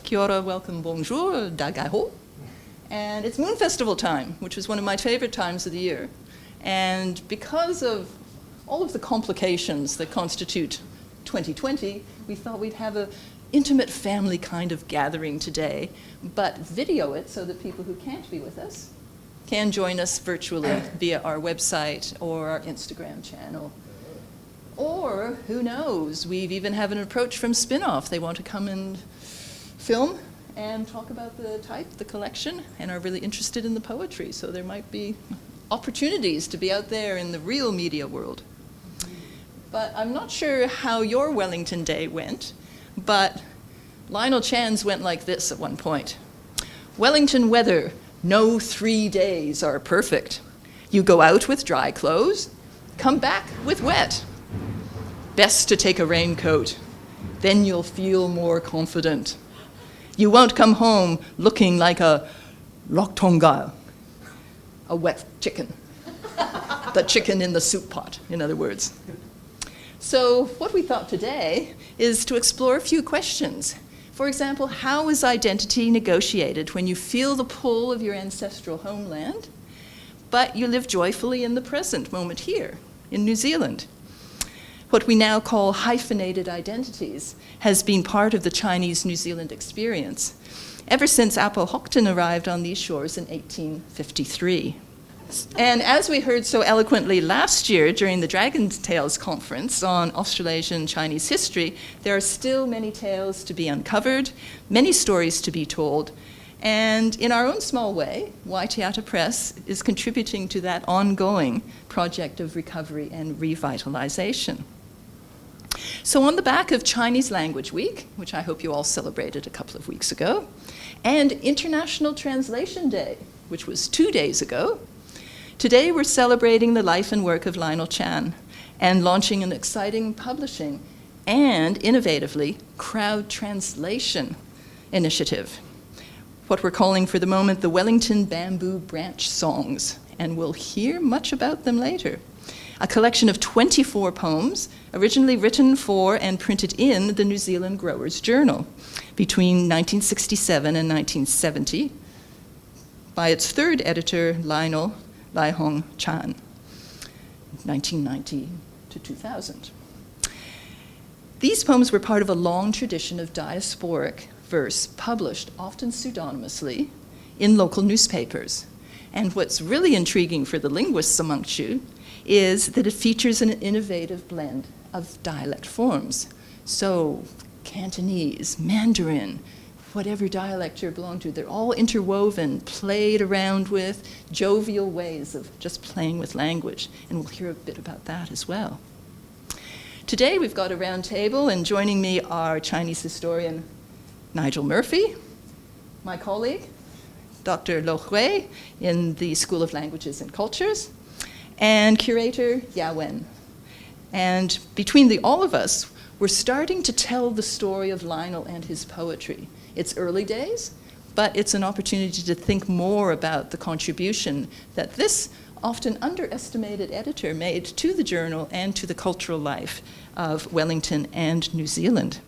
Kia ora, welcome, bonjour, dagaiho. And it's Moon Festival time, which is one of my favorite times of the year. And because of all of the complications that constitute 2020, we thought we'd have an intimate family kind of gathering today, but video it so that people who can't be with us can join us virtually via our website or our Instagram channel. Or, who knows, we've even have an approach from Spinoff. They want to come and film and talk about the type, the collection, and are really interested in the poetry. So there might be opportunities to be out there in the real media world. But I'm not sure how your Wellington Day went, but Lionel Chan's went like this at one point. Wellington weather, no 3 days are perfect. You go out with dry clothes, come back with wet. Best to take a raincoat, then you'll feel more confident. You won't come home looking like a loktonga, a wet chicken. The chicken in the soup pot, in other words. So what we thought today is to explore a few questions. For example, how is identity negotiated when you feel the pull of your ancestral homeland, but you live joyfully in the present moment here in New Zealand? What we now call hyphenated identities has been part of the Chinese-New Zealand experience ever since Apo Hocton arrived on these shores in 1853. And as we heard so eloquently last year during the Dragon Tales Conference on Australasian Chinese history, there are still many tales to be uncovered, many stories to be told, and in our own small way, Wai-te-ata Press is contributing to that ongoing project of recovery and revitalization. So on the back of Chinese Language Week, which I hope you all celebrated a couple of weeks ago, and International Translation Day, which was 2 days ago, today we're celebrating the life and work of Lionel Chan and launching an exciting publishing and, innovatively, crowd translation initiative, what we're calling for the moment the Wellington Bamboo Branch Songs, and we'll hear much about them later. A collection of 24 poems originally written for and printed in the New Zealand Growers' Journal between 1967 and 1970 by its third editor, Lionel Lai Hong Chan, 1990 to 2000. These poems were part of a long tradition of diasporic verse published, often pseudonymously, in local newspapers. And what's really intriguing for the linguists amongst you is that it features an innovative blend of dialect forms. So Cantonese, Mandarin, whatever dialect you belong to, they're all interwoven, played around with, jovial ways of just playing with language. And we'll hear a bit about that as well. Today we've got a round table, and joining me are Chinese historian Nigel Murphy, my colleague, Dr. Lo Hui in the School of Languages and Cultures, and curator Ya Wen. And between all of us, we're starting to tell the story of Lionel and his poetry. It's early days, but it's an opportunity to think more about the contribution that this often underestimated editor made to the journal and to the cultural life of Wellington and New Zealand.